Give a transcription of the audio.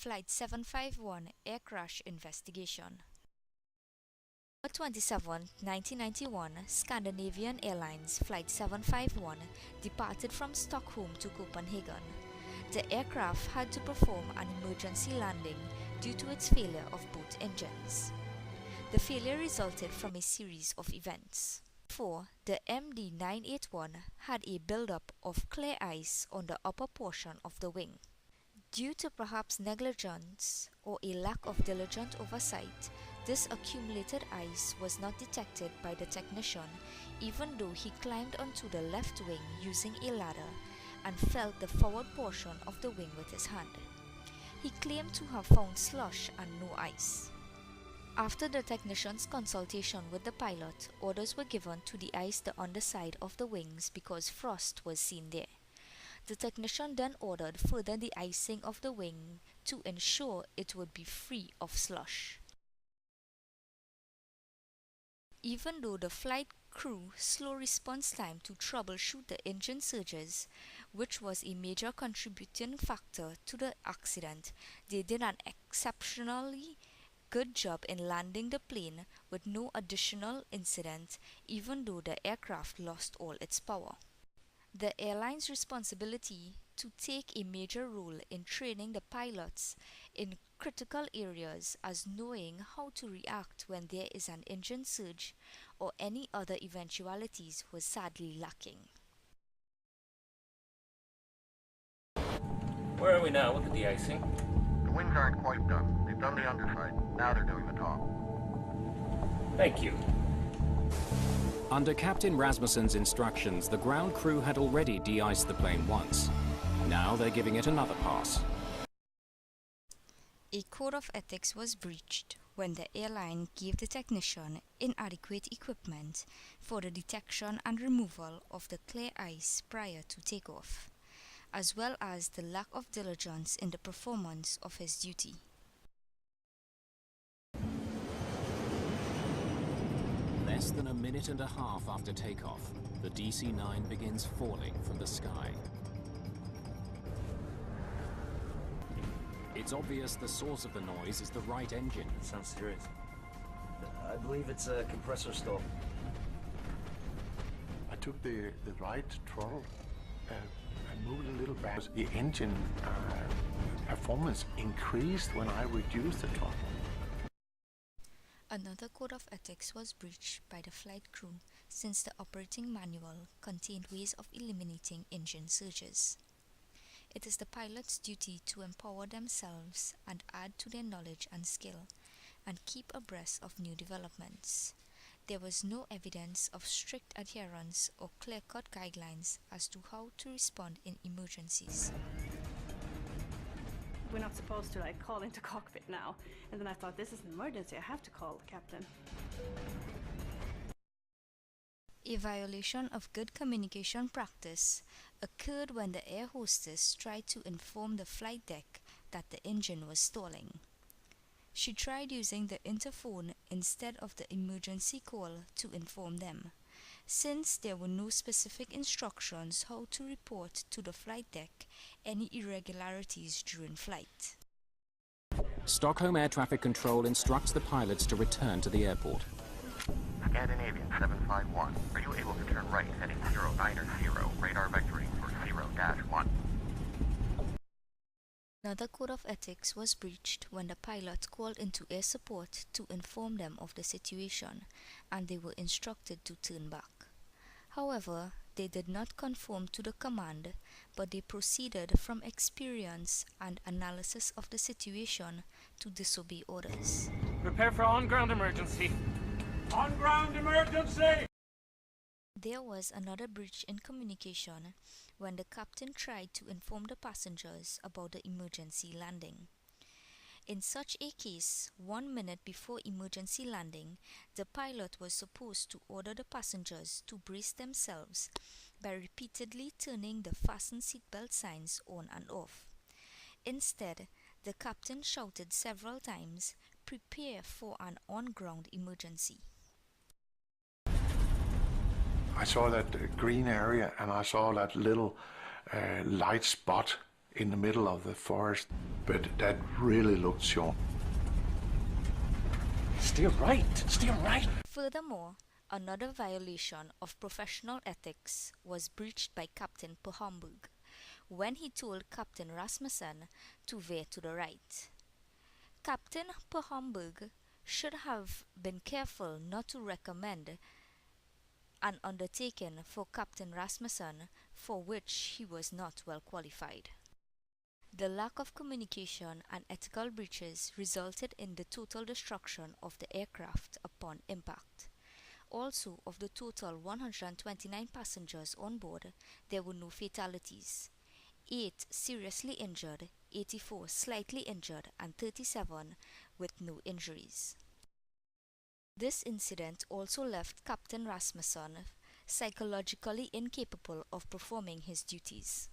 Flight 751 Air Crash Investigation. On 27, 1991, Scandinavian Airlines Flight 751 departed from Stockholm to Copenhagen. The aircraft had to perform an emergency landing due to its failure of both engines. The failure resulted from a series of events. Before, the MD-981 had a buildup of clear ice on the upper portion of the wing. Due to perhaps negligence or a lack of diligent oversight, this accumulated ice was not detected by the technician, even though he climbed onto the left wing using a ladder and felt the forward portion of the wing with his hand. He claimed to have found slush and no ice. After the technician's consultation with the pilot, orders were given to de-ice the underside of the wings because frost was seen there. The technician then ordered further de-icing of the wing to ensure it would be free of slush. Even though the flight crew slow response time to troubleshoot the engine surges, which was a major contributing factor to the accident, they did an exceptionally good job in landing the plane with no additional incident, even though the aircraft lost all its power. The airline's responsibility to take a major role in training the pilots in critical areas as knowing how to react when there is an engine surge or any other eventualities was sadly lacking. Where are we now? Look at the icing. The wings aren't quite done. They've done the underside. Now they're doing the top. Thank you. Under Captain Rasmussen's instructions, the ground crew had already de-iced the plane once. Now they're giving it another pass. A code of ethics was breached when the airline gave the technician inadequate equipment for the detection and removal of the clear ice prior to takeoff, as well as the lack of diligence in the performance of his duty. Less than a minute and a half after takeoff, the DC-9 begins falling from the sky. It's obvious the source of the noise is the right engine. Sounds serious. I believe it's a compressor stall. I took the right throttle and moved a little back. The engine performance increased when I reduced the throttle. Another code of ethics was breached by the flight crew since the operating manual contained ways of eliminating engine surges. It is the pilot's duty to empower themselves and add to their knowledge and skill, and keep abreast of new developments. There was no evidence of strict adherence or clear-cut guidelines as to how to respond in emergencies. We're not supposed to call into cockpit now. And then I thought, this is an emergency, I have to call the captain. A violation of good communication practice occurred when the air hostess tried to inform the flight deck that the engine was stalling. She tried using the interphone instead of the emergency call to inform them, since there were no specific instructions how to report to the flight deck any irregularities during flight. Stockholm Air Traffic Control instructs the pilots to return to the airport. Scandinavian 751, are you able to turn right heading 090, radar vectoring for 0-1? Another code of ethics was breached when the pilot called into air support to inform them of the situation, and they were instructed to turn back. However, they did not conform to the command, but they proceeded from experience and analysis of the situation to disobey orders. Prepare for on-ground emergency. On-ground emergency! There was another breach in communication when the captain tried to inform the passengers about the emergency landing. In such a case, 1 minute before emergency landing, the pilot was supposed to order the passengers to brace themselves by repeatedly turning the fasten seatbelt signs on and off. Instead, the captain shouted several times, "Prepare for an on-ground emergency." I saw that green area and I saw that little light spot in the middle of the forest, but that really looked short. Steer right! Steer right! Furthermore, another violation of professional ethics was breached by Captain Per Homburg when he told Captain Rasmussen to veer to the right. Captain Per Homburg should have been careful not to recommend an undertaking for Captain Rasmussen for which he was not well qualified. The lack of communication and ethical breaches resulted in the total destruction of the aircraft upon impact. Also, of the total 129 passengers on board, there were no fatalities. 8 seriously injured, 84 slightly injured, and 37 with no injuries. This incident also left Captain Rasmussen psychologically incapable of performing his duties.